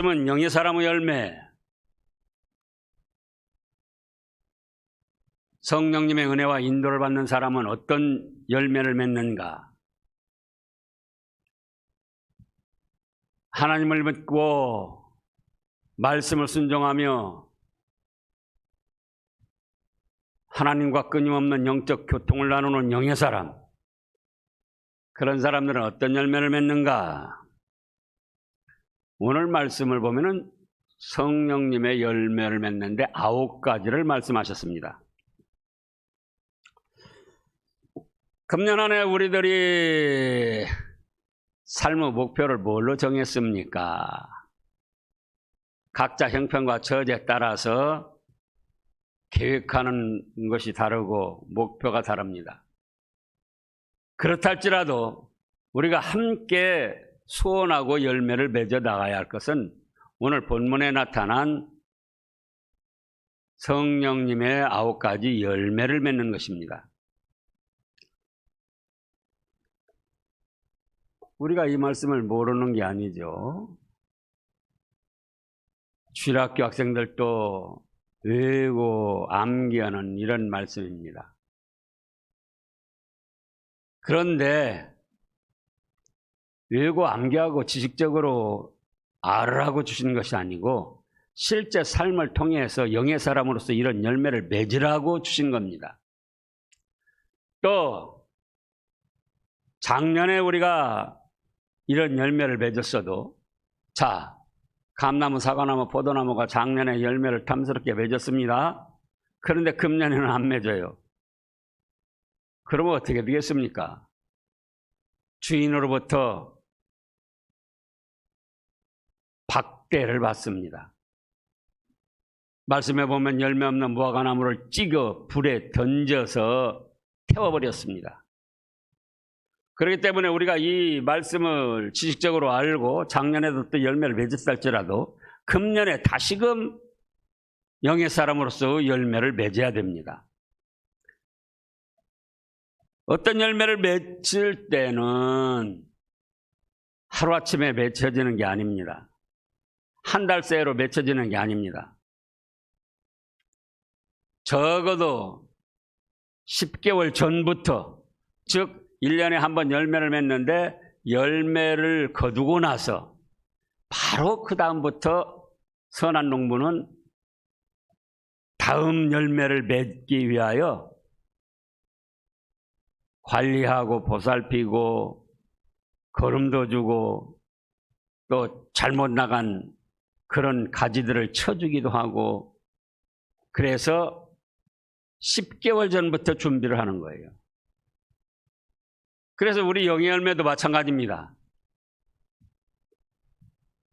그러면 영의 사람의 열매, 성령님의 은혜와 인도를 받는 사람은 어떤 열매를 맺는가? 하나님을 믿고 말씀을 순종하며 하나님과 끊임없는 영적 교통을 나누는 영의 사람, 그런 사람들은 어떤 열매를 맺는가? 오늘 말씀을 보면은 성령님의 열매를 맺는데 9가지를 말씀하셨습니다. 금년 한 해 우리들이 삶의 목표를 뭘로 정했습니까? 각자 형편과 처지에 따라서 계획하는 것이 다르고 목표가 다릅니다. 그렇다 할지라도 우리가 함께 소원하고 열매를 맺어 나가야 할 것은 오늘 본문에 나타난 성령님의 9가지 열매를 맺는 것입니다. 우리가 이 말씀을 모르는 게 아니죠. 주일학교 학생들도 외우고 암기하는 이런 말씀입니다. 그런데 외우고 암기하고 지식적으로 알으라고 주신 것이 아니고 실제 삶을 통해서 영의 사람으로서 이런 열매를 맺으라고 주신 겁니다. 또 작년에 우리가 이런 열매를 맺었어도, 자, 감나무, 사과나무, 포도나무가 작년에 열매를 탐스럽게 맺었습니다. 그런데 금년에는 안 맺어요. 그러면 어떻게 되겠습니까? 주인으로부터 박대를 받습니다. 말씀해 보면 열매 없는 무화과나무를 찍어 불에 던져서 태워버렸습니다. 그렇기 때문에 우리가 이 말씀을 지식적으로 알고 작년에도 또 열매를 맺었다 할지라도 금년에 다시금 영의 사람으로서 열매를 맺어야 됩니다. 어떤 열매를 맺을 때는 하루아침에 맺혀지는 게 아닙니다. 한 달 새로 맺혀지는 게 아닙니다. 적어도 10개월 전부터, 즉 1년에 한 번 열매를 맺는데 열매를 거두고 나서 바로 그 다음부터 선한 농부는 다음 열매를 맺기 위하여 관리하고 보살피고 거름도 주고 또 잘못 나간 그런 가지들을 쳐주기도 하고, 그래서 10개월 전부터 준비를 하는 거예요. 그래서 우리 영의 열매도 마찬가지입니다.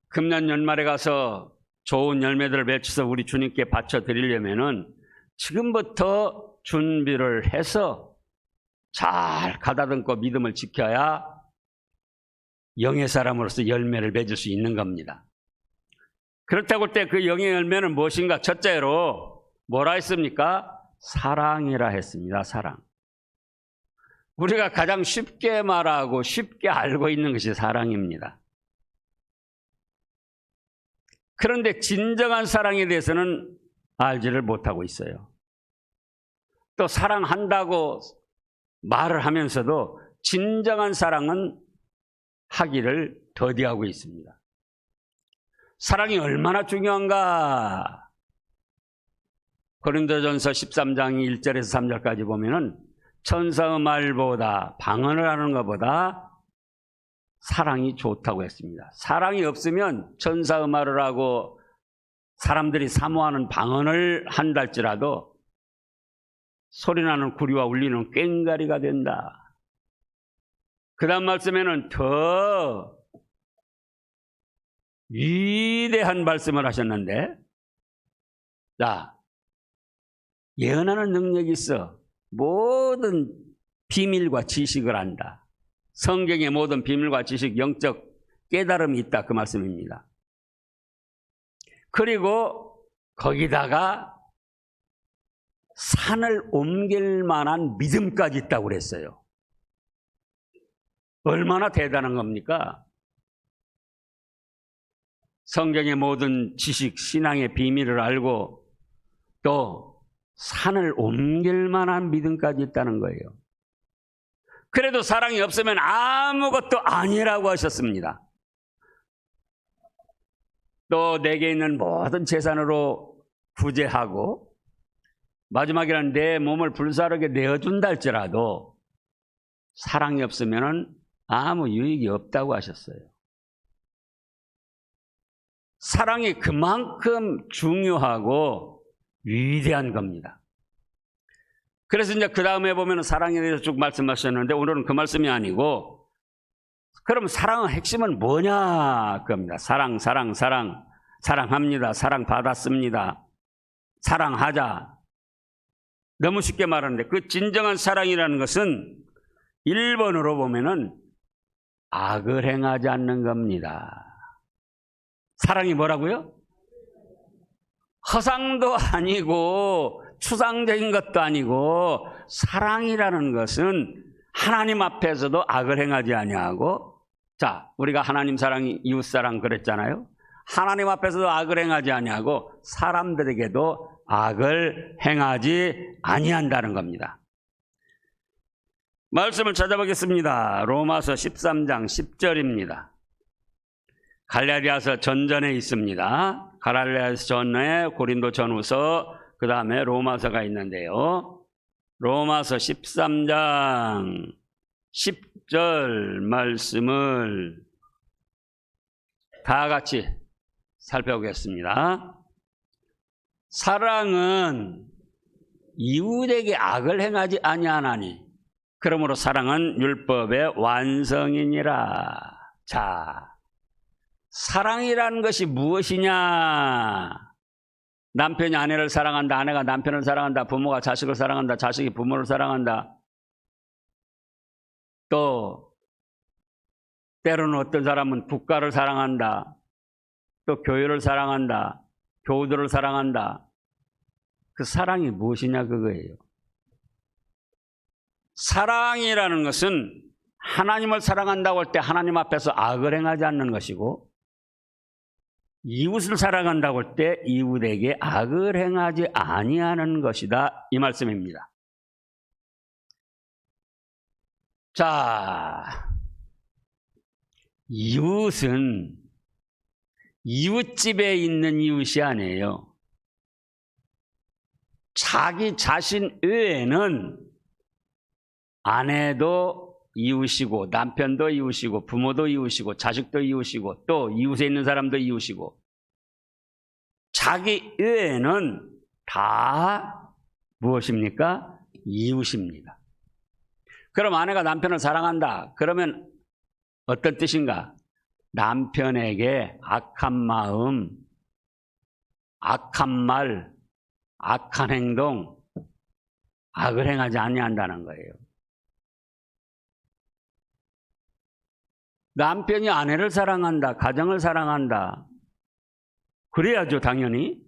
금년 연말에 가서 좋은 열매들을 맺혀서 우리 주님께 바쳐 드리려면은 지금부터 준비를 해서 잘 가다듬고 믿음을 지켜야 영의 사람으로서 열매를 맺을 수 있는 겁니다. 그렇다고 할 때 그 영의 열매는 무엇인가? 첫째로 뭐라 했습니까? 사랑이라 했습니다. 사랑. 우리가 가장 쉽게 말하고 쉽게 알고 있는 것이 사랑입니다. 그런데 진정한 사랑에 대해서는 알지를 못하고 있어요. 또 사랑한다고 말을 하면서도 진정한 사랑은 하기를 더디하고 있습니다. 사랑이 얼마나 중요한가? 고린도전서 13장 1절에서 3절까지 보면은 천사의 말보다 방언을 하는 것보다 사랑이 좋다고 했습니다. 사랑이 없으면 천사의 말을 하고 사람들이 사모하는 방언을 한다 할지라도 소리나는 구리와 울리는 꽹과리가 된다. 그 다음 말씀에는 더 위대한 말씀을 하셨는데, 자, 예언하는 능력이 있어. 모든 비밀과 지식을 안다. 성경의 모든 비밀과 지식, 영적 깨달음이 있다, 그 말씀입니다. 그리고 거기다가 산을 옮길 만한 믿음까지 있다고 그랬어요. 얼마나 대단한 겁니까? 성경의 모든 지식, 신앙의 비밀을 알고 또 산을 옮길 만한 믿음까지 있다는 거예요. 그래도 사랑이 없으면 아무것도 아니라고 하셨습니다. 또 내게 있는 모든 재산으로 구제하고 마지막에는 내 몸을 불사르게 내어준다 할지라도 사랑이 없으면 아무 유익이 없다고 하셨어요. 사랑이 그만큼 중요하고 위대한 겁니다. 그래서 이제 그 다음에 보면 사랑에 대해서 쭉 말씀하셨는데 오늘은 그 말씀이 아니고 그럼 사랑의 핵심은 뭐냐 겁니다. 사랑합니다. 사랑받았습니다. 사랑하자. 너무 쉽게 말하는데 그 진정한 사랑이라는 것은 1번으로 보면은 악을 행하지 않는 겁니다. 사랑이 뭐라고요? 허상도 아니고 추상적인 것도 아니고 사랑이라는 것은 하나님 앞에서도 악을 행하지 아니하고 자 우리가 하나님 사랑 이웃 사랑 그랬잖아요. 하나님 앞에서도 악을 행하지 아니하고 사람들에게도 악을 행하지 아니한다는 겁니다. 말씀을 찾아보겠습니다. 로마서 13장 10절입니다. 갈라디아서 전전에 있습니다. 갈라디아서 전에 고린도 전후서 그 다음에 로마서가 있는데요. 로마서 13장 10절 말씀을 다 같이 살펴보겠습니다. 사랑은 이웃에게 악을 행하지 아니하나니 그러므로 사랑은 율법의 완성이니라. 자, 사랑이라는 것이 무엇이냐? 남편이 아내를 사랑한다. 아내가 남편을 사랑한다. 부모가 자식을 사랑한다. 자식이 부모를 사랑한다. 또 때로는 어떤 사람은 국가를 사랑한다. 또 교회를 사랑한다. 교우들을 사랑한다. 그 사랑이 무엇이냐 그거예요. 사랑이라는 것은 하나님을 사랑한다고 할 때 하나님 앞에서 악을 행하지 않는 것이고 이웃을 사랑한다고 할 때 이웃에게 악을 행하지 아니하는 것이다 이 말씀입니다. 자, 이웃은 이웃집에 있는 이웃이 아니에요. 자기 자신 외에는 아내도 이웃이고 남편도 이웃이고 부모도 이웃이고 자식도 이웃이고 또 이웃에 있는 사람도 이웃이고 자기 외에는 다 무엇입니까? 이웃입니다. 그럼 아내가 남편을 사랑한다. 그러면 어떤 뜻인가? 남편에게 악한 마음, 악한 말, 악한 행동, 악을 행하지 아니한다는 거예요. 남편이 아내를 사랑한다, 가정을 사랑한다. 그래야죠, 당연히.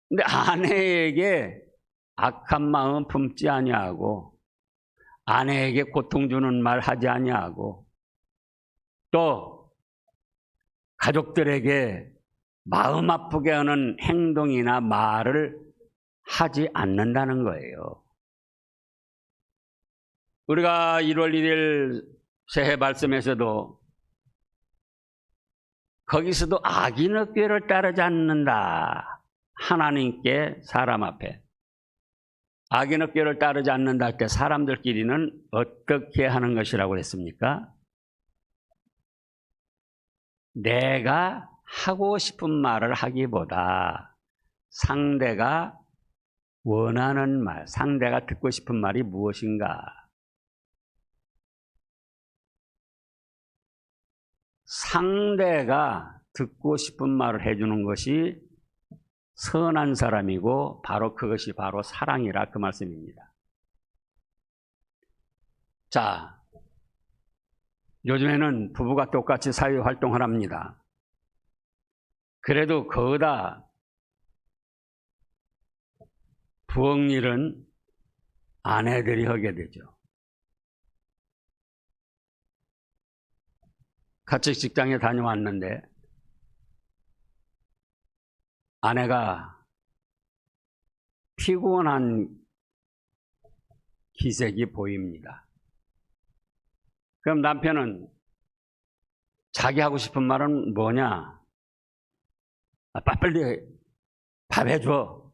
근데 아내에게 악한 마음 품지 아니하고 아내에게 고통 주는 말 하지 아니하고 또 가족들에게 마음 아프게 하는 행동이나 말을 하지 않는다는 거예요. 우리가 1월 1일 새해 말씀에서도 거기서도 악인의 꾀를 따르지 않는다. 하나님께 사람 앞에. 악인의 꾀를 따르지 않는다 할 때 사람들끼리는 어떻게 하는 것이라고 했습니까? 내가 하고 싶은 말을 하기보다 상대가 원하는 말, 상대가 듣고 싶은 말이 무엇인가? 상대가 듣고 싶은 말을 해주는 것이 선한 사람이고 바로 그것이 바로 사랑이라 그 말씀입니다. 자, 요즘에는 부부가 똑같이 사회활동을 합니다. 그래도 거기다 부엌 일은 아내들이 하게 되죠. 같이 직장에 다녀왔는데 아내가 피곤한 기색이 보입니다. 그럼 남편은 자기 하고 싶은 말은 뭐냐? 빨리 밥 해줘.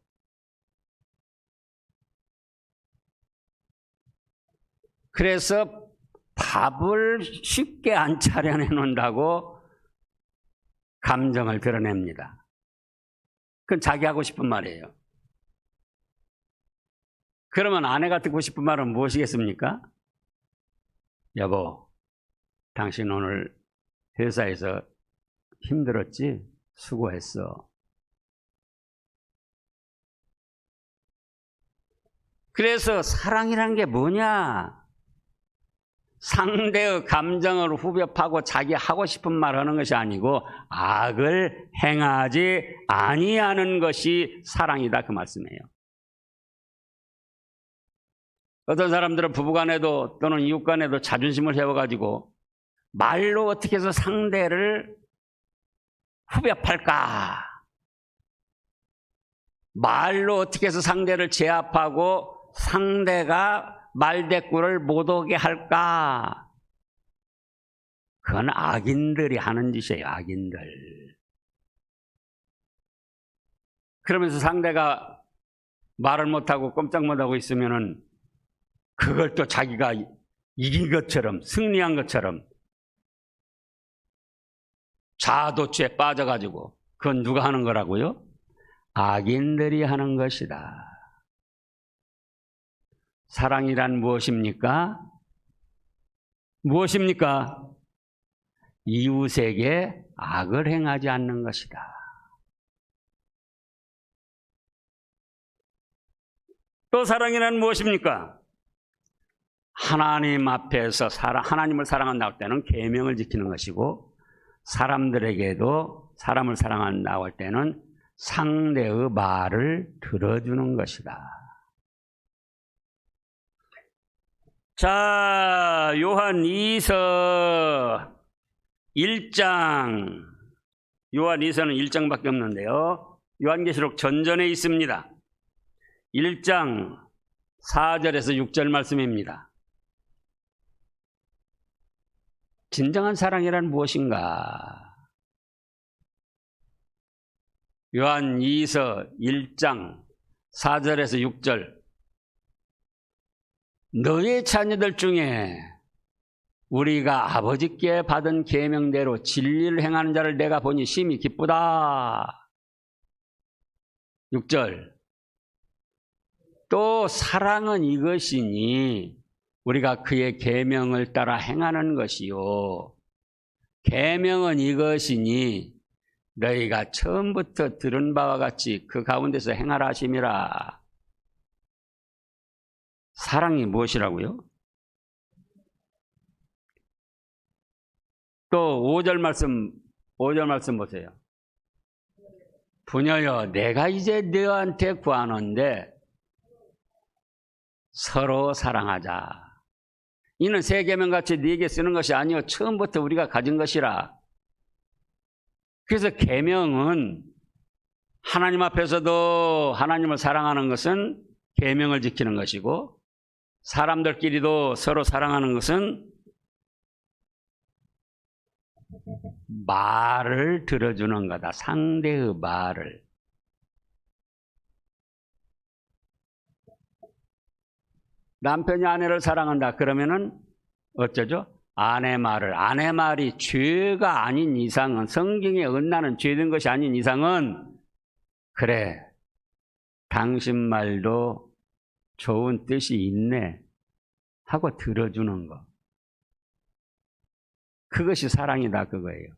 그래서 밥을 쉽게 안 차려내 놓는다고 감정을 드러냅니다. 그건 자기 하고 싶은 말이에요. 그러면 아내가 듣고 싶은 말은 무엇이겠습니까? 여보, 당신 오늘 회사에서 힘들었지? 수고했어. 그래서 사랑이란 게 뭐냐? 상대의 감정을 후벼 파고 자기 하고 싶은 말 하는 것이 아니고 악을 행하지 아니하는 것이 사랑이다, 그 말씀이에요. 어떤 사람들은 부부간에도 또는 이웃간에도 자존심을 세워가지고 말로 어떻게 해서 상대를 후벼 팔까? 말로 어떻게 해서 상대를 제압하고 상대가 말대꾸를 못 오게 할까? 그건 악인들이 하는 짓이에요, 악인들. 그러면서 상대가 말을 못하고 꼼짝 못하고 있으면은 그걸 또 자기가 이긴 것처럼, 승리한 것처럼 자아도취에 빠져가지고, 그건 누가 하는 거라고요? 악인들이 하는 것이다. 사랑이란 무엇입니까? 무엇입니까? 이웃에게 악을 행하지 않는 것이다. 또 사랑이란 무엇입니까? 하나님 앞에서 하나님을 사랑한다고 할 때는 계명을 지키는 것이고, 사람들에게도 사람을 사랑한다고 할 때는 상대의 말을 들어주는 것이다. 자, 요한 2서 1장. 요한 2서는 1장밖에 없는데요. 요한계시록 전전에 있습니다. 1장 4절에서 6절 말씀입니다. 진정한 사랑이란 무엇인가? 요한 2서 1장 4절에서 6절. 너의 자녀들 중에 우리가 아버지께 받은 계명대로 진리를 행하는 자를 내가 보니 심히 기쁘다. 6절. 또 사랑은 이것이니 우리가 그의 계명을 따라 행하는 것이요. 계명은 이것이니 너희가 처음부터 들은 바와 같이 그 가운데서 행하라 하심이라. 사랑이 무엇이라고요? 또 5절 말씀 보세요. 부녀여, 내가 이제 너한테 구하는데 서로 사랑하자. 이는 새 계명같이 네게 쓰는 것이 아니요 처음부터 우리가 가진 것이라. 그래서 계명은 하나님 앞에서도 하나님을 사랑하는 것은 계명을 지키는 것이고, 사람들끼리도 서로 사랑하는 것은 말을 들어주는 거다. 상대의 말을. 남편이 아내를 사랑한다 그러면은 어쩌죠? 아내 말이 죄가 아닌 이상은, 성경에 언나는 죄된 것이 아닌 이상은, 그래, 당신 말도 좋은 뜻이 있네 하고 들어주는 거. 그것이 사랑이다, 그거예요.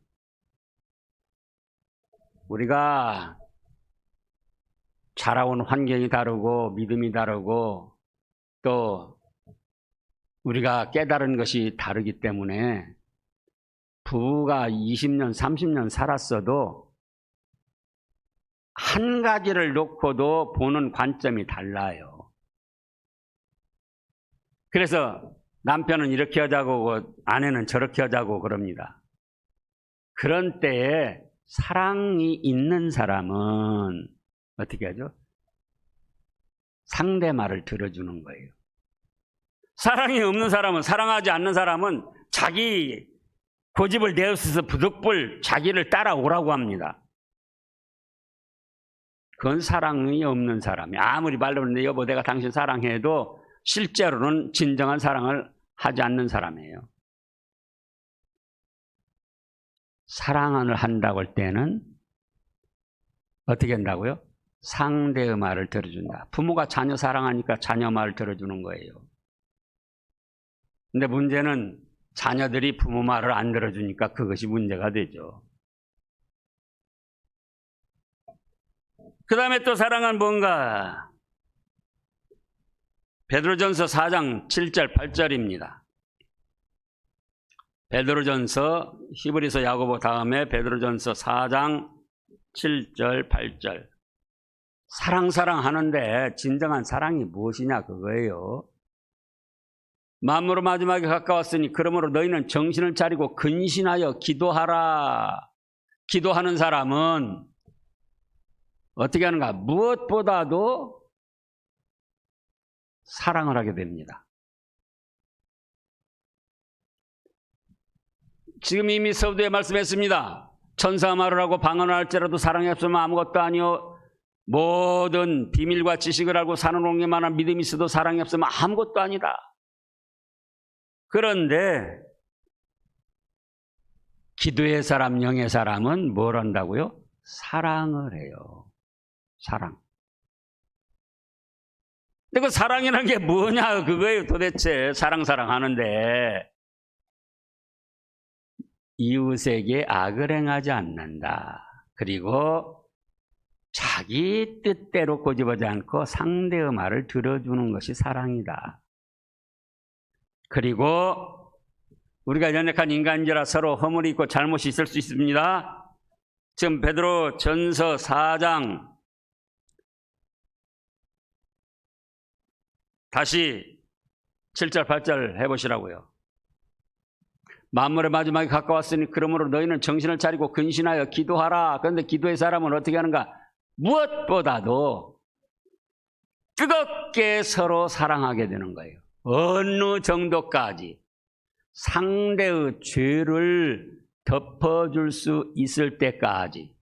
우리가 자라온 환경이 다르고 믿음이 다르고 또 우리가 깨달은 것이 다르기 때문에 부부가 20년, 30년 살았어도 한 가지를 놓고도 보는 관점이 달라요. 그래서 남편은 이렇게 하자고 아내는 저렇게 하자고 그럽니다. 그런 때에 사랑이 있는 사람은 어떻게 하죠? 상대 말을 들어주는 거예요. 사랑이 없는 사람은, 사랑하지 않는 사람은 자기 고집을 내어서 부득불 자기를 따라오라고 합니다. 그건 사랑이 없는 사람이, 아무리 말로는 여보 내가 당신 사랑해도 실제로는 진정한 사랑을 하지 않는 사람이에요. 사랑을 한다고 할 때는 어떻게 한다고요? 상대의 말을 들어준다. 부모가 자녀 사랑하니까 자녀 말을 들어주는 거예요. 근데 문제는 자녀들이 부모 말을 안 들어주니까 그것이 문제가 되죠. 그 다음에 또 사랑은 뭔가? 베드로전서 4장 7절 8절입니다. 베드로전서, 히브리서, 야고보 다음에 베드로전서 4장 7절 8절. 사랑 하는데 진정한 사랑이 무엇이냐 그거예요. 만물의 마지막에 가까웠으니 그러므로 너희는 정신을 차리고 근신하여 기도하라. 기도하는 사람은 어떻게 하는가? 무엇보다도 사랑을 하게 됩니다. 지금 이미 서두에 말씀했습니다. 천사가 말을 하고 방언을 할지라도 사랑이 없으면 아무것도 아니요. 모든 비밀과 지식을 알고 사는 옹기만한 믿음이 있어도 사랑이 없으면 아무것도 아니다. 그런데 기도의 사람, 영의 사람은 뭘 한다고요? 사랑을 해요. 사랑. 근데 그 사랑이라는 게 뭐냐 그거예요. 도대체 사랑하는데 이웃에게 악을 행하지 않는다. 그리고 자기 뜻대로 고집하지 않고 상대의 말을 들어주는 것이 사랑이다. 그리고 우리가 연약한 인간이라 서로 허물이 있고 잘못이 있을 수 있습니다. 지금 베드로 전서 4장 다시 7절 8절 해보시라고요. 만물의 마지막에 가까웠으니 그러므로 너희는 정신을 차리고 근신하여 기도하라. 그런데 기도의 사람은 어떻게 하는가? 무엇보다도 뜨겁게 서로 사랑하게 되는 거예요. 어느 정도까지? 상대의 죄를 덮어줄 수 있을 때까지.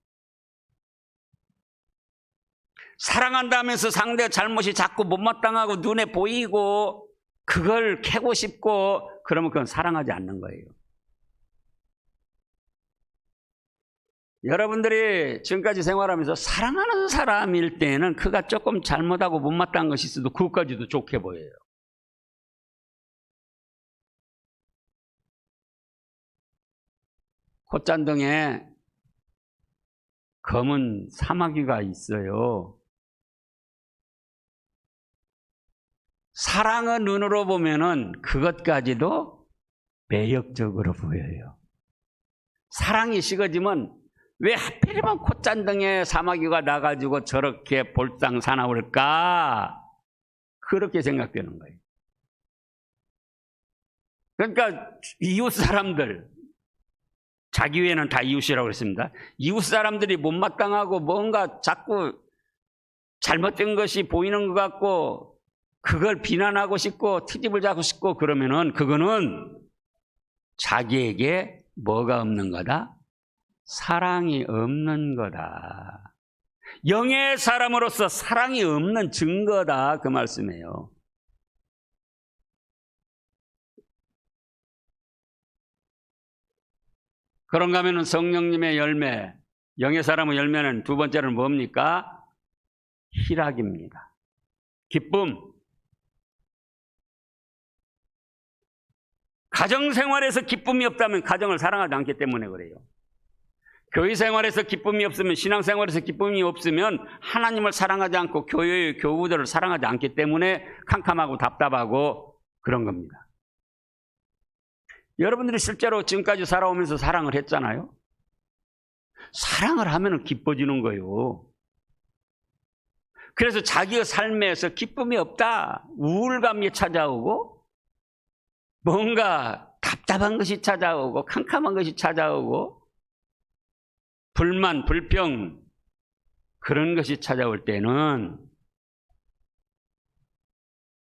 사랑한다면서 상대의 잘못이 자꾸 못마땅하고 눈에 보이고 그걸 캐고 싶고 그러면 그건 사랑하지 않는 거예요. 여러분들이 지금까지 생활하면서 사랑하는 사람일 때는 그가 조금 잘못하고 못마땅한 것이 있어도 그것까지도 좋게 보여요. 콧잔등에 검은 사마귀가 있어요. 사랑의 눈으로 보면은 그것까지도 매력적으로 보여요. 사랑이 식어지면 왜 하필이면 콧잔등에 사마귀가 나가지고 저렇게 볼상 사나울까? 그렇게 생각되는 거예요. 그러니까 이웃 사람들, 자기 외에는 다 이웃이라고 그랬습니다. 이웃 사람들이 못마땅하고 뭔가 자꾸 잘못된 것이 보이는 것 같고 그걸 비난하고 싶고 트집을 잡고 싶고 그러면은 그거는 자기에게 뭐가 없는 거다? 사랑이 없는 거다. 영의 사람으로서 사랑이 없는 증거다 그 말씀이에요. 그런가 하면 성령님의 열매, 영의 사람의 열매는 두 번째는 뭡니까? 희락입니다. 기쁨. 가정생활에서 기쁨이 없다면 가정을 사랑하지 않기 때문에 그래요. 교회 생활에서 기쁨이 없으면, 신앙생활에서 기쁨이 없으면 하나님을 사랑하지 않고 교회의 교우들을 사랑하지 않기 때문에 캄캄하고 답답하고 그런 겁니다. 여러분들이 실제로 지금까지 살아오면서 사랑을 했잖아요. 사랑을 하면 기뻐지는 거예요. 그래서 자기의 삶에서 기쁨이 없다, 우울감이 찾아오고 뭔가 답답한 것이 찾아오고 캄캄한 것이 찾아오고 불만, 불평 그런 것이 찾아올 때는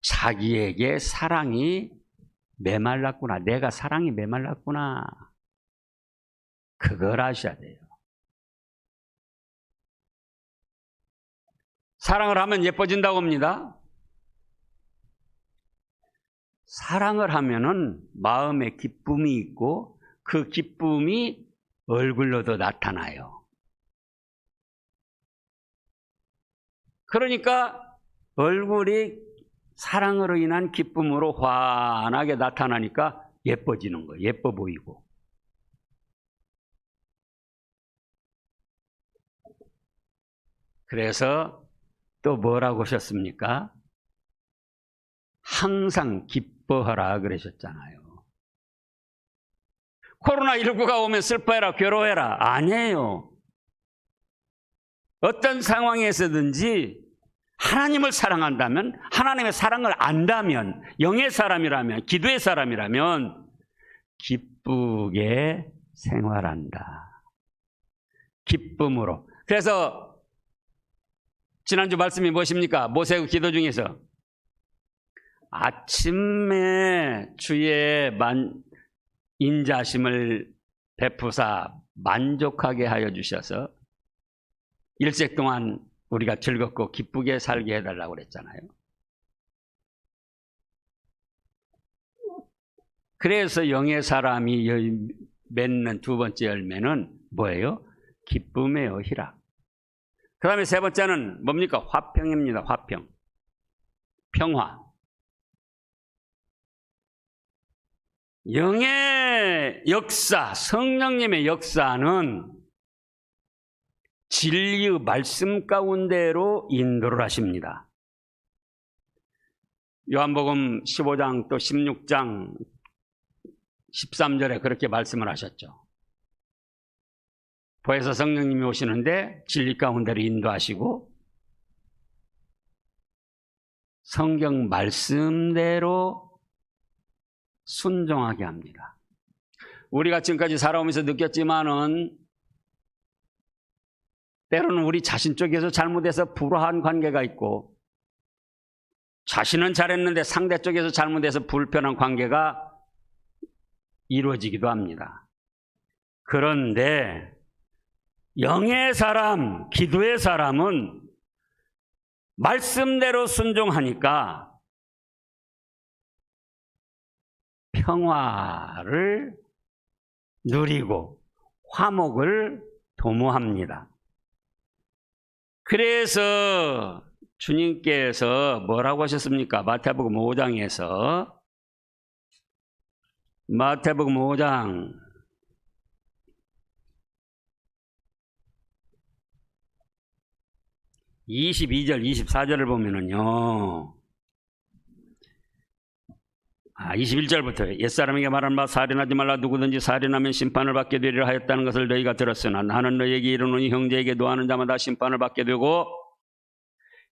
자기에게 사랑이 메말랐구나. 내가 사랑이 메말랐구나. 그걸 아셔야 돼요. 사랑을 하면 예뻐진다고 합니다. 사랑을 하면은 마음에 기쁨이 있고 그 기쁨이 얼굴로도 나타나요. 그러니까 얼굴이 사랑으로 인한 기쁨으로 환하게 나타나니까 예뻐지는 거예요. 예뻐 보이고. 그래서 또 뭐라고 하셨습니까? 항상 기뻐하라 그러셨잖아요. 코로나19가 오면 슬퍼해라, 괴로워해라. 아니에요. 어떤 상황에서든지 하나님을 사랑한다면, 하나님의 사랑을 안다면, 영의 사람이라면, 기도의 사람이라면 기쁘게 생활한다. 기쁨으로. 그래서 지난주 말씀이 무엇입니까? 모세의 기도 중에서 아침에 주의 인자심을 베푸사 만족하게 하여 주셔서 일생 동안 우리가 즐겁고 기쁘게 살게 해달라고 그랬잖아요. 그래서 영의 사람이 맺는 두 번째 열매는 뭐예요? 기쁨이에요, 희락. 그 다음에 세 번째는 뭡니까? 화평입니다. 화평. 평화. 영의 역사, 성령님의 역사는 진리의 말씀 가운데로 인도를 하십니다. 요한복음 15장 또 16장 13절에 그렇게 말씀을 하셨죠. 보혜사 성령님이 오시는데 진리 가운데로 인도하시고 성경 말씀대로 순종하게 합니다. 우리가 지금까지 살아오면서 느꼈지만은 때로는 우리 자신 쪽에서 잘못해서 불화한 관계가 있고 자신은 잘했는데 상대 쪽에서 잘못해서 불편한 관계가 이루어지기도 합니다. 그런데 영의 사람, 기도의 사람은 말씀대로 순종하니까 평화를 누리고 화목을 도모합니다. 그래서 주님께서 뭐라고 하셨습니까? 마태복음 5장에서 마태복음 5장 22절, 24절을 보면은요. 21절부터 옛사람에게 말한 바 살인하지 말라 누구든지 살인하면 심판을 받게 되리라 하였다는 것을 너희가 들었으나 나는 너희에게 이르노니 형제에게 노하는 자마다 심판을 받게 되고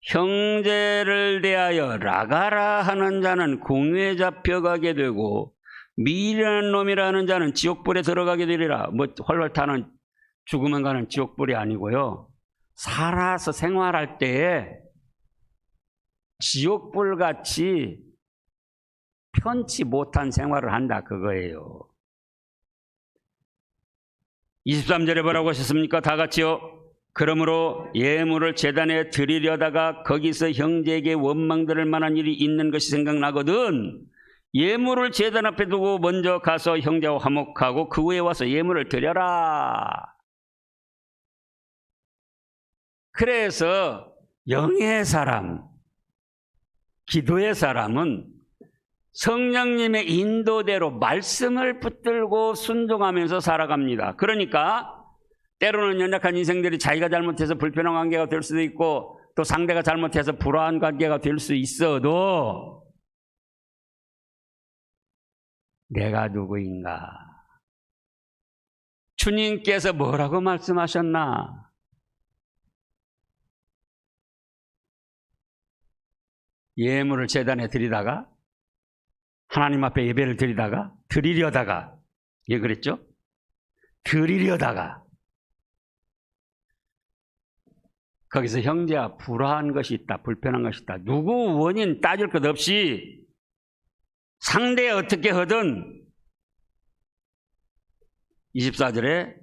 형제를 대하여 라가라 하는 자는 공회에 잡혀가게 되고 미련한 놈이라 하는 자는 지옥불에 들어가게 되리라. 뭐 훨훨 타는 죽으면 가는 지옥불이 아니고요. 살아서 생활할 때에 지옥불같이 편치 못한 생활을 한다 그거예요. 23절에 뭐라고 하셨습니까? 다 같이요. 그러므로 예물을 제단에 드리려다가 거기서 형제에게 원망들을 만한 일이 있는 것이 생각나거든 예물을 제단 앞에 두고 먼저 가서 형제와 화목하고 그 후에 와서 예물을 드려라. 그래서 영의 사람, 기도의 사람은 성령님의 인도대로 말씀을 붙들고 순종하면서 살아갑니다. 그러니까 때로는 연약한 인생들이 자기가 잘못해서 불편한 관계가 될 수도 있고 또 상대가 잘못해서 불화한 관계가 될 수 있어도 내가 누구인가? 주님께서 뭐라고 말씀하셨나? 예물을 제단에 드리다가 하나님 앞에 예배를 드리려다가 예 그랬죠? 드리려다가 거기서 형제와 불화한 것이 있다, 불편한 것이 있다. 누구 원인 따질 것 없이 상대 어떻게 하든 24절에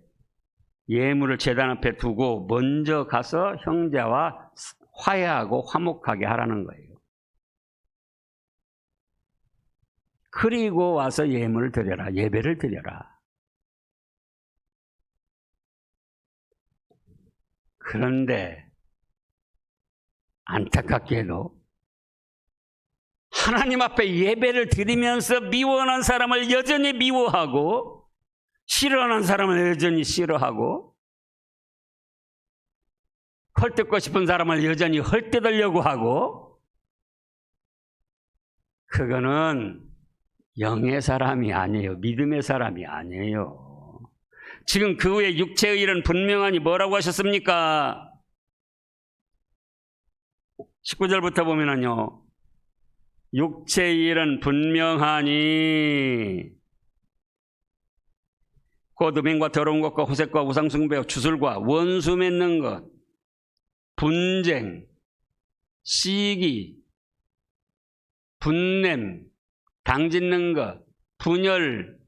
예물을 제단 앞에 두고 먼저 가서 형제와 화해하고 화목하게 하라는 거예요. 그리고 와서 예물을 드려라, 예배를 드려라. 그런데 안타깝게도 하나님 앞에 예배를 드리면서 미워하는 사람을 여전히 미워하고 싫어하는 사람을 여전히 싫어하고 헐뜯고 싶은 사람을 여전히 헐뜯으려고 하고, 그거는 영의 사람이 아니에요. 믿음의 사람이 아니에요. 지금 그 후에 육체의 일은 분명하니 뭐라고 하셨습니까? 19절부터 보면은요, 육체의 일은 분명하니 곧 음행과 더러운 것과 호색과 우상숭배와 주술과 원수 맺는 것, 분쟁, 시기, 분냄, 당짓는 것, 분열,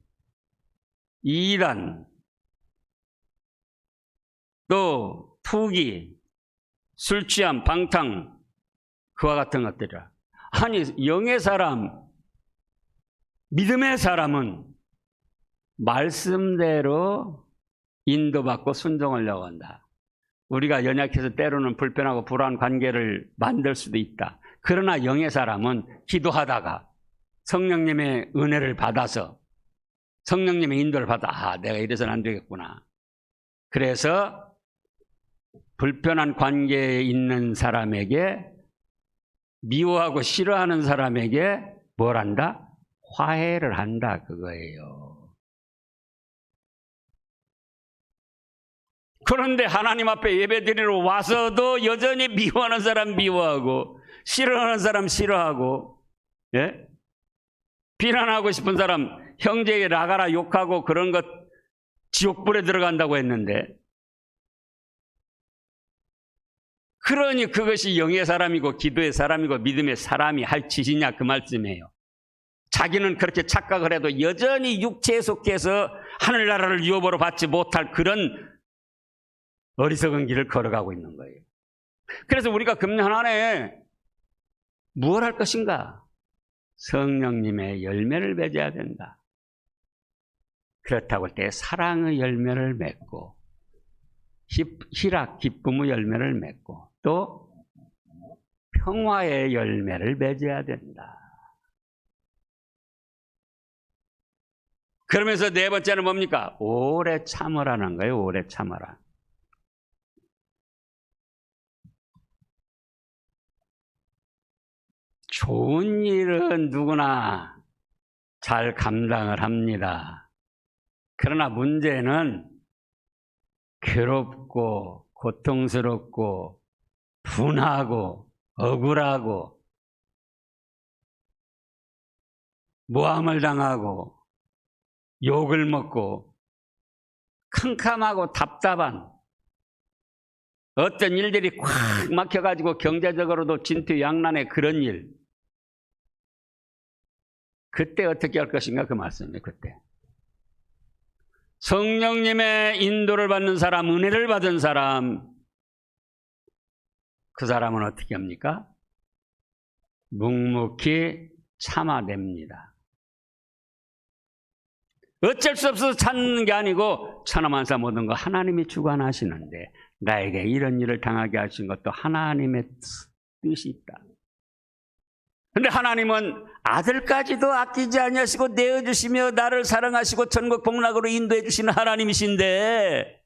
이단, 또 투기, 술취함, 방탕, 그와 같은 것들이라. 아니, 영의 사람, 믿음의 사람은 말씀대로 인도받고 순종하려고 한다. 우리가 연약해서 때로는 불편하고 불안한 관계를 만들 수도 있다. 그러나 영의 사람은 기도하다가 성령님의 은혜를 받아서 성령님의 인도를 받아, 내가 이래서는 안 되겠구나. 그래서 불편한 관계에 있는 사람에게, 미워하고 싫어하는 사람에게 뭘 한다? 화해를 한다, 그거예요. 그런데 하나님 앞에 예배드리러 와서도 여전히 미워하는 사람 미워하고, 싫어하는 사람 싫어하고, 예? 비난하고 싶은 사람 형제에게 나가라 욕하고 그런 것 지옥불에 들어간다고 했는데, 그러니 그것이 영의 사람이고 기도의 사람이고 믿음의 사람이 할 짓이냐, 그 말씀이에요. 자기는 그렇게 착각을 해도 여전히 육체에 속해서 하늘나라를 유업으로 받지 못할 그런 어리석은 길을 걸어가고 있는 거예요. 그래서 우리가 금년 한 해 무엇 할 것인가? 성령님의 열매를 맺어야 된다. 그렇다고 할 때 사랑의 열매를 맺고, 희락, 기쁨의 열매를 맺고, 또 평화의 열매를 맺어야 된다. 그러면서 네 번째는 뭡니까? 오래 참으라는 거예요. 오래 참으라. 좋은 일은 누구나 잘 감당을 합니다. 그러나 문제는 괴롭고 고통스럽고 분하고 억울하고 모함을 당하고 욕을 먹고 캄캄하고 답답한 어떤 일들이 꽉 막혀가지고 경제적으로도 진퇴양난의 그런 일, 그때 어떻게 할 것인가, 그 말씀이에요. 그때 성령님의 인도를 받는 사람, 은혜를 받은 사람, 그 사람은 어떻게 합니까? 묵묵히 참아냅니다. 어쩔 수 없어서 찾는 게 아니고, 천하만사 모든 거 하나님이 주관하시는데 나에게 이런 일을 당하게 하신 것도 하나님의 뜻이 있다. 그런데 하나님은 아들까지도 아끼지 아니하시고 내어주시며 나를 사랑하시고 천국 복락으로 인도해 주시는 하나님이신데,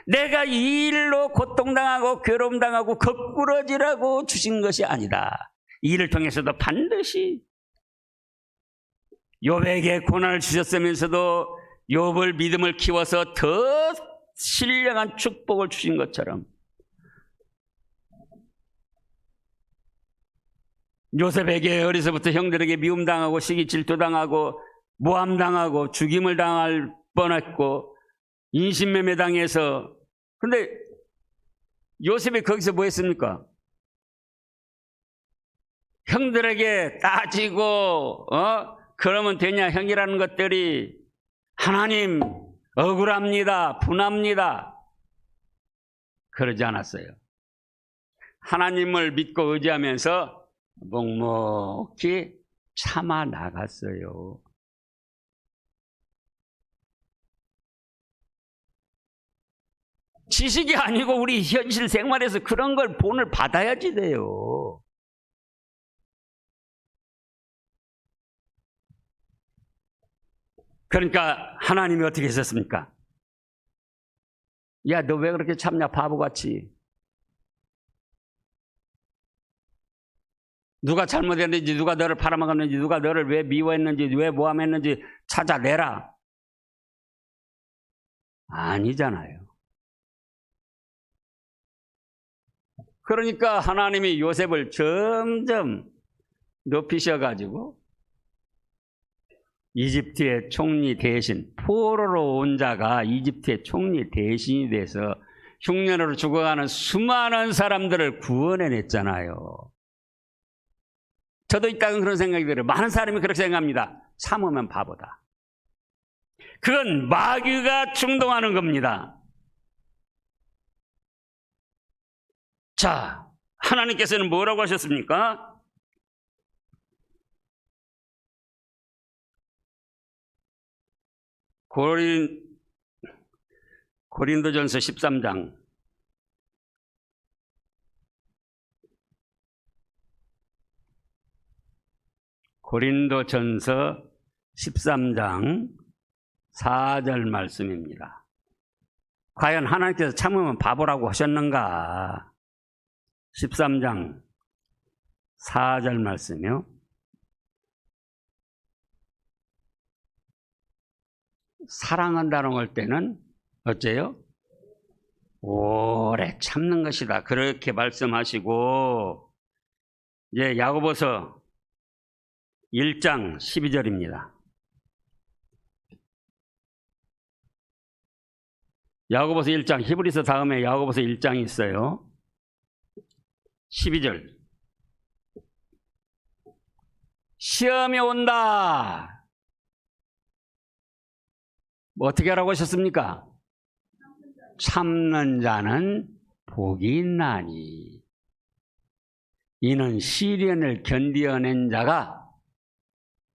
내가 이 일로 고통당하고 괴로움당하고 거꾸러지라고 주신 것이 아니다. 이 일을 통해서도 반드시 욥에게 고난을 주셨으면서도 욥을 믿음을 키워서 더 신령한 축복을 주신 것처럼, 요셉에게 어려서부터 형들에게 미움당하고 시기 질투당하고 모함당하고 죽임을 당할 뻔했고 인신매매당해서, 근데 요셉이 거기서 뭐 했습니까? 형들에게 따지고 그러면 되냐? 형이라는 것들이 하나님 억울합니다. 분합니다. 그러지 않았어요. 하나님을 믿고 의지하면서 묵묵히 참아 나갔어요. 지식이 아니고 우리 현실 생활에서 그런 걸 본을 받아야지 돼요. 그러니까 하나님이 어떻게 했었습니까? 야, 너 왜 그렇게 참냐, 바보같이. 누가 잘못했는지, 누가 너를 팔아먹었는지, 누가 너를 왜 미워했는지, 왜 모함했는지 찾아내라. 아니잖아요. 그러니까 하나님이 요셉을 점점 높이셔가지고 이집트의 총리 대신, 포로로 온 자가 이집트의 총리 대신이 돼서 흉년으로 죽어가는 수많은 사람들을 구원해냈잖아요. 저도 이따금 그런 생각이 들어요. 많은 사람이 그렇게 생각합니다. 참으면 바보다. 그건 마귀가 충동하는 겁니다. 자, 하나님께서는 뭐라고 하셨습니까? 고린도전서 13장 고린도전서 13장 4절 말씀입니다. 과연 하나님께서 참으면 바보라고 하셨는가? 13장 4절 말씀이요. 사랑한다는 걸 때는 어째요? 오래 참는 것이다. 그렇게 말씀하시고, 이제 야고보서 1장 12절입니다. 야고보서 1장, 히브리서 다음에 야고보서 1장이 있어요. 12절. 시험이 온다. 뭐 어떻게 하라고 하셨습니까? 참는 자는 복이 있나니 이는 시련을 견디어낸 자가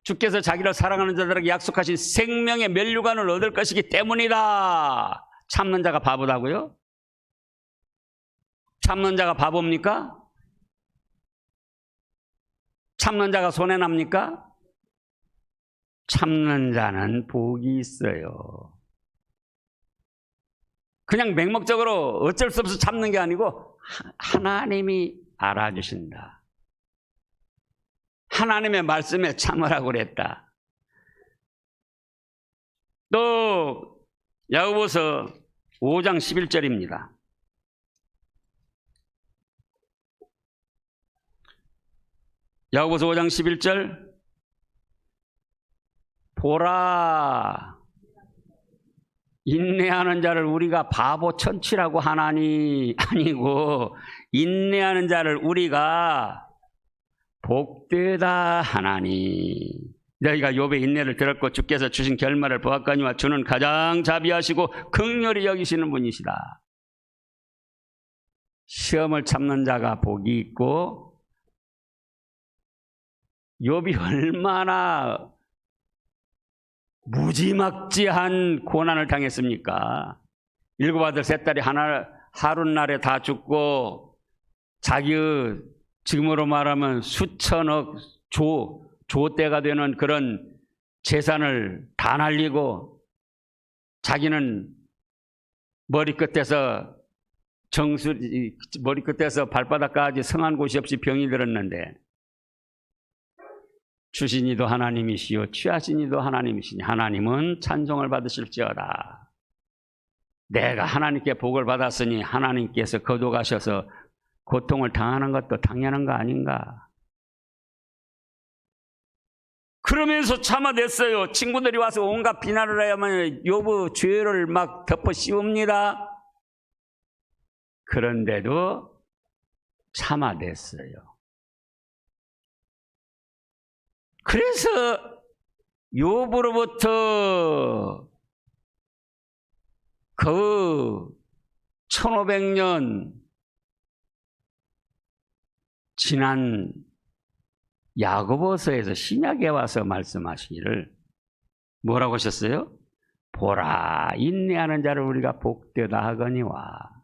주께서 자기를 사랑하는 자들에게 약속하신 생명의 면류관을 얻을 것이기 때문이다. 참는 자가 바보다고요? 참는 자가 바보입니까? 참는 자가 손해납니까? 참는 자는 복이 있어요. 그냥 맹목적으로 어쩔 수 없어 참는 게 아니고 하나님이 알아주신다. 하나님의 말씀에 참으라고 그랬다. 또 야고보서 5장 11절입니다. 야고보서 5장 11절. 보라, 인내하는 자를 우리가 바보 천치라고 하나니 아니고 인내하는 자를 우리가 복되다 하나니. 너희가 욥의 인내를 들었고 주께서 주신 결말을 보았거니와 주는 가장 자비하시고 긍휼히 여기시는 분이시다. 시험을 참는 자가 복이 있고, 욥이 얼마나 무지막지한 고난을 당했습니까? 7아들 3딸이 하룻날에 다 죽고 자기의 지금으로 말하면 수천억 조대가 되는 그런 재산을 다 날리고 자기는 머리끝에서 발바닥까지 성한 곳이 없이 병이 들었는데 주신 이도 하나님이시요 취하신 이도 하나님이시니 하나님은 찬송을 받으실지어다. 내가 하나님께 복을 받았으니 하나님께서 거둬가셔서 고통을 당하는 것도 당연한 거 아닌가? 그러면서 참아냈어요. 친구들이 와서 온갖 비난을 해야만 욥의 죄를 막 덮어 씌웁니다. 그런데도 참아냈어요. 그래서 욥으로부터 그 1500년 지난 야고보서에서 신약에 와서 말씀하시기를 뭐라고 하셨어요? 보라, 인내하는 자를 우리가 복되다 하거니와.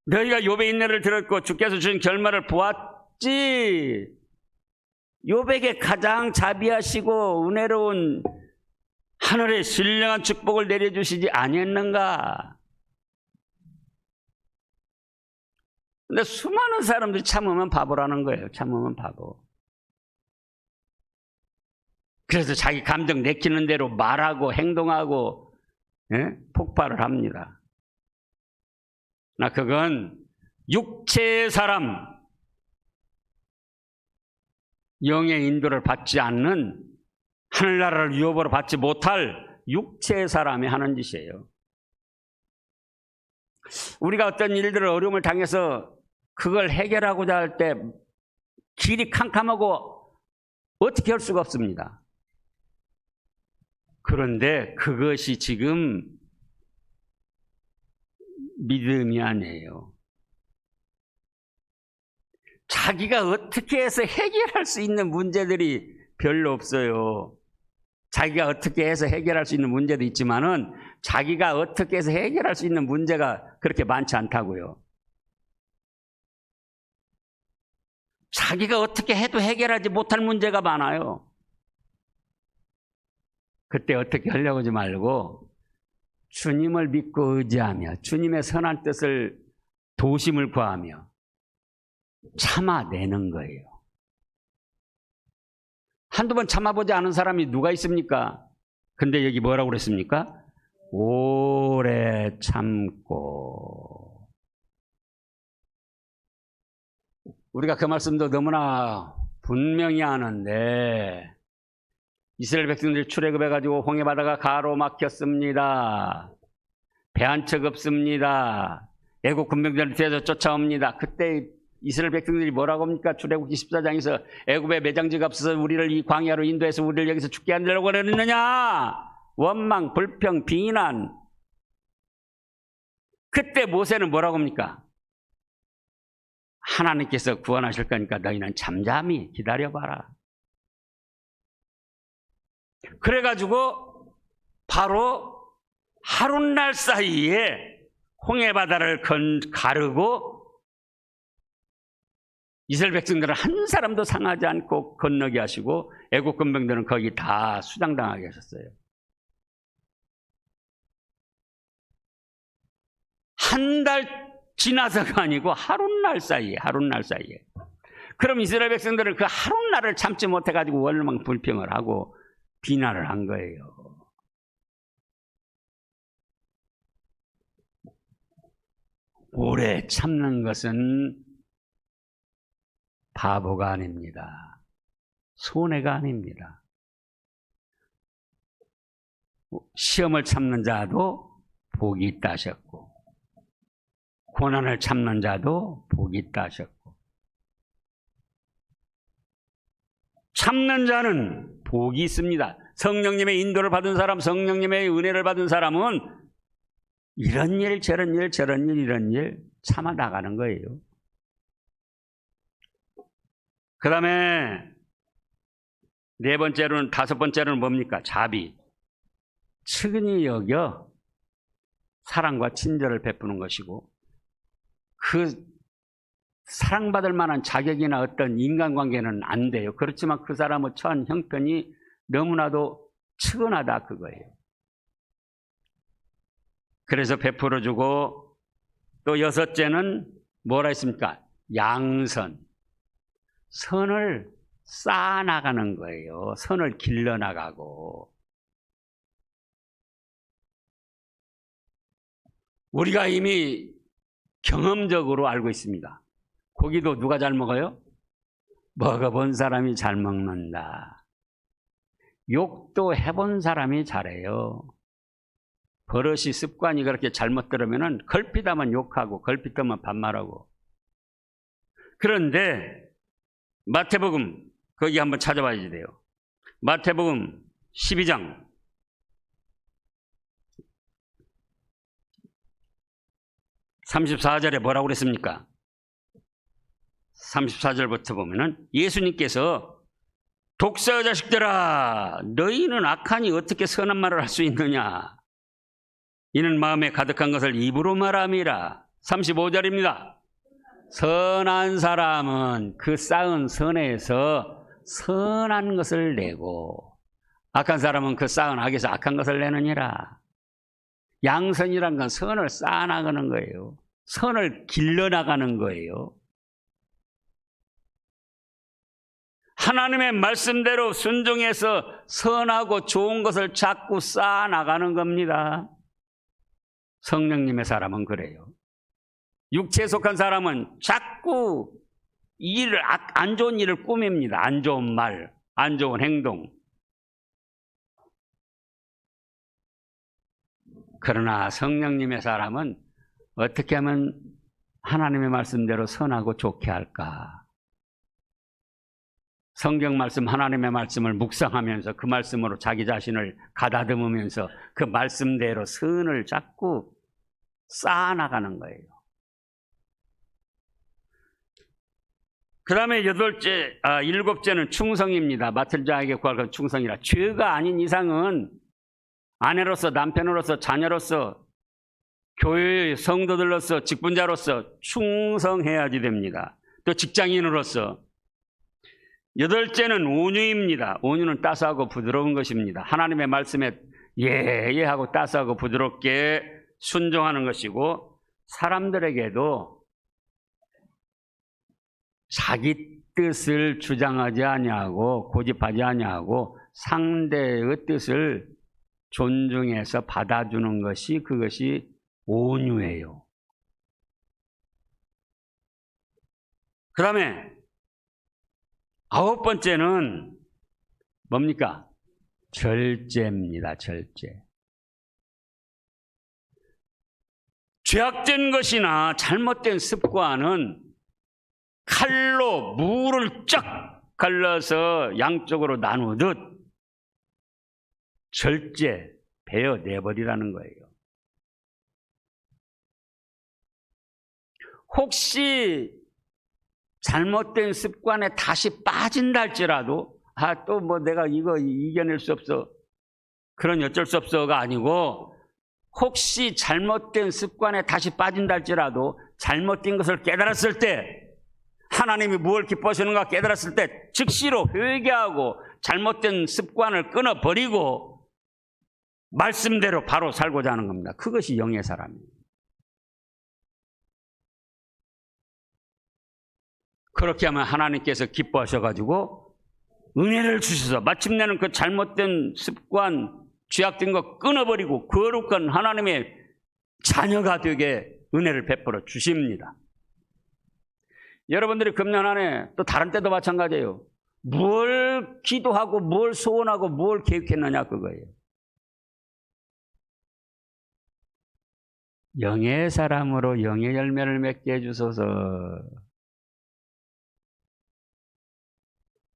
너희가 욥의 인내를 들었고 주께서 주신 결말을 보았지. 욥에게 가장 자비하시고 은혜로운 하늘의 신령한 축복을 내려주시지 아니했는가? 근데 수많은 사람들이 참으면 바보라는 거예요. 참으면 바보. 그래서 자기 감정 내키는 대로 말하고 행동하고 폭발을 합니다. 나 그건 육체의 사람, 영의 인도를 받지 않는 하늘나라를 유업으로 받지 못할 육체의 사람이 하는 짓이에요. 우리가 어떤 일들을 어려움을 당해서 그걸 해결하고자 할 때 길이 캄캄하고 어떻게 할 수가 없습니다. 그런데 그것이 지금 믿음이 아니에요. 자기가 어떻게 해서 해결할 수 있는 문제들이 별로 없어요. 자기가 어떻게 해서 해결할 수 있는 문제도 있지만은 자기가 어떻게 해서 해결할 수 있는 문제가 그렇게 많지 않다고요. 자기가 어떻게 해도 해결하지 못할 문제가 많아요. 그때 어떻게 하려고 하지 말고 주님을 믿고 의지하며 주님의 선한 뜻을 도심을 구하며 참아내는 거예요. 한두 번 참아보지 않은 사람이 누가 있습니까? 근데 여기 뭐라고 그랬습니까? 오래 참고. 우리가 그 말씀도 너무나 분명히 아는데 이스라엘 백성들이 출애굽해가지고 홍해바다가 가로막혔습니다. 배 한 척 없습니다. 애국 군병들을 뒤에서 쫓아옵니다. 그때 이스라엘 백성들이 뭐라고 합니까? 출애굽기 14장에서 애굽에 매장지가 없어서 우리를 이 광야로 인도해서 우리를 여기서 죽게 하려고 그랬느냐? 원망, 불평, 비난. 그때 모세는 뭐라고 합니까? 하나님께서 구원하실 거니까 너희는 잠잠히 기다려봐라. 그래가지고 바로 하룻날 사이에 홍해바다를 가르고 이스라엘 백성들은 한 사람도 상하지 않고 건너게 하시고 애국 군병들은 거기 다 수장당하게 하셨어요. 한 달 지나서가 아니고 하룻날 사이에. 그럼 이스라엘 백성들은 그 하룻날을 참지 못해가지고 원망 불평을 하고 비난을 한 거예요. 오래 참는 것은 바보가 아닙니다. 손해가 아닙니다. 시험을 참는 자도 복이 있다 하셨고 고난을 참는 자도 복이 있다 하셨고 참는 자는 복이 있습니다. 성령님의 인도를 받은 사람, 성령님의 은혜를 받은 사람은 이런 일, 저런 일, 저런 일, 이런 일 참아 나가는 거예요. 그 다음에 다섯 번째로는 뭡니까? 자비. 측은히 여겨 사랑과 친절을 베푸는 것이고 그 사랑받을 만한 자격이나 어떤 인간관계는 안 돼요. 그렇지만 그 사람의 처한 형편이 너무나도 측은하다 그거예요. 그래서 베풀어주고 또 여섯째는 뭐라 했습니까? 양선. 선을 쌓아나가는 거예요. 선을 길러나가고. 우리가 이미 경험적으로 알고 있습니다. 고기도 누가 잘 먹어요? 먹어본 사람이 잘 먹는다. 욕도 해본 사람이 잘해요. 버릇이 습관이 그렇게 잘못 들으면은 걸핏하면 욕하고 걸핏하면 반말하고. 그런데 마태복음 거기 한번 찾아봐야 돼요. 마태복음 12장 34절에 뭐라고 그랬습니까? 34절부터 보면은 예수님께서 독사의 자식들아 너희는 악하니 어떻게 선한 말을 할 수 있느냐? 이는 마음에 가득한 것을 입으로 말함이라. 35절입니다. 선한 사람은 그 쌓은 선에서 선한 것을 내고 악한 사람은 그 쌓은 악에서 악한 것을 내느니라. 양선이란 건 선을 쌓아나가는 거예요. 선을 길러나가는 거예요. 하나님의 말씀대로 순종해서 선하고 좋은 것을 자꾸 쌓아나가는 겁니다. 성령님의 사람은 그래요. 육체에 속한 사람은 자꾸 안 좋은 일을 꾸밉니다. 안 좋은 말, 안 좋은 행동. 그러나 성령님의 사람은 어떻게 하면 하나님의 말씀대로 선하고 좋게 할까? 성경 말씀, 하나님의 말씀을 묵상하면서 그 말씀으로 자기 자신을 가다듬으면서 그 말씀대로 선을 자꾸 쌓아나가는 거예요. 그 다음에 일곱째는 충성입니다. 맡은 자에게 구할 것 충성이라. 죄가 아닌 이상은 아내로서, 남편으로서, 자녀로서, 교회의 성도들로서, 직분자로서 충성해야지 됩니다. 또 직장인으로서. 여덟째는 온유입니다. 온유는 따스하고 부드러운 것입니다. 하나님의 말씀에 예하고 따스하고 부드럽게 순종하는 것이고, 사람들에게도 자기 뜻을 주장하지 아니하고 고집하지 아니하고 상대의 뜻을 존중해서 받아주는 것이 그것이 온유예요. 그 다음에 9번째는 뭡니까? 절제입니다. 절제. 죄악된 것이나 잘못된 습관은 칼로 무를 쫙 갈라서 양쪽으로 나누듯 절제, 베어내버리라는 거예요. 혹시 잘못된 습관에 다시 빠진다 할지라도 또 뭐 내가 이거 이겨낼 수 없어, 그런 어쩔 수 없어가 아니고, 혹시 잘못된 습관에 다시 빠진다 할지라도 잘못된 것을 깨달았을 때, 하나님이 무엇을 기뻐하시는가 깨달았을 때 즉시로 회개하고 잘못된 습관을 끊어버리고 말씀대로 바로 살고자 하는 겁니다. 그것이 영의 사람이에요. 그렇게 하면 하나님께서 기뻐하셔가지고 은혜를 주셔서 마침내는 그 잘못된 습관, 죄악된 거 끊어버리고 거룩한 하나님의 자녀가 되게 은혜를 베풀어 주십니다. 여러분들이 금년 안에 또 다른 때도 마찬가지예요. 뭘 기도하고 뭘 소원하고 뭘 계획했느냐 그거예요. 영의 사람으로 영의 열매를 맺게 해주소서.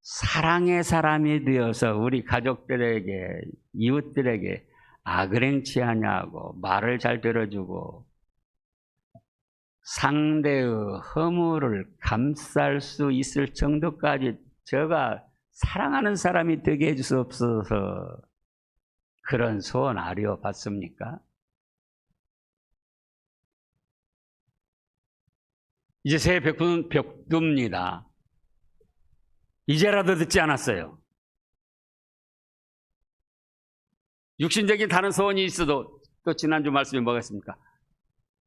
사랑의 사람이 되어서 우리 가족들에게, 이웃들에게 악을 행치 하냐고 말을 잘 들어주고 상대의 허물을 감쌀 수 있을 정도까지 저가 사랑하는 사람이 되게 해주시옵소서. 그런 소원 아뢰어 봤습니까? 이제 새해 벽두입니다. 이제라도 듣지 않았어요. 육신적인 다른 소원이 있어도 또 지난주 말씀이 뭐가 있습니까?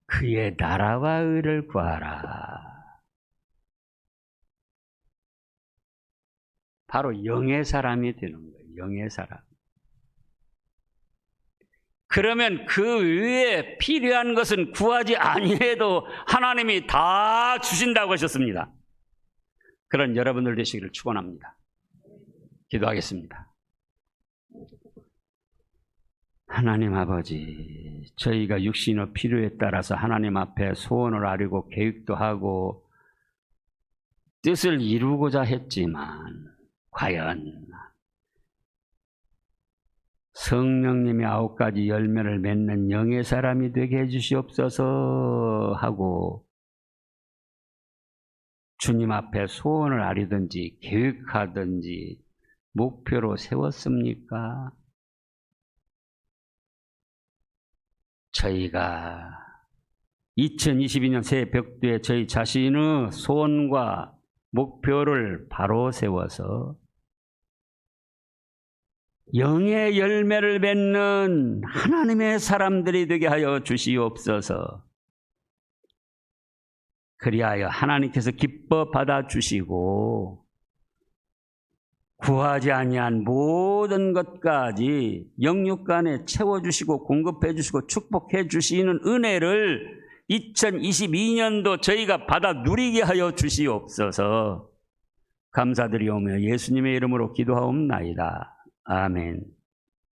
그의 나라와 의를 구하라. 바로 영의 사람이 되는 거예요. 영의 사람. 그러면 그 위에 필요한 것은 구하지 아니해도 하나님이 다 주신다고 하셨습니다. 그런 여러분들 되시기를 축원합니다. 기도하겠습니다. 하나님 아버지, 저희가 육신의 필요에 따라서 하나님 앞에 소원을 아뢰고 계획도 하고 뜻을 이루고자 했지만 과연 성령님이 9가지 열매를 맺는 영의 사람이 되게 해주시옵소서 하고 주님 앞에 소원을 아뢰든지 계획하든지 목표로 세웠습니까? 저희가 2022년 새해 벽두에 저희 자신의 소원과 목표를 바로 세워서 영의 열매를 맺는 하나님의 사람들이 되게 하여 주시옵소서. 그리하여 하나님께서 기뻐 받아주시고 구하지 아니한 모든 것까지 영육간에 채워주시고 공급해주시고 축복해주시는 은혜를 2022년도 저희가 받아 누리게 하여 주시옵소서. 감사드리오며 예수님의 이름으로 기도하옵나이다. 아멘.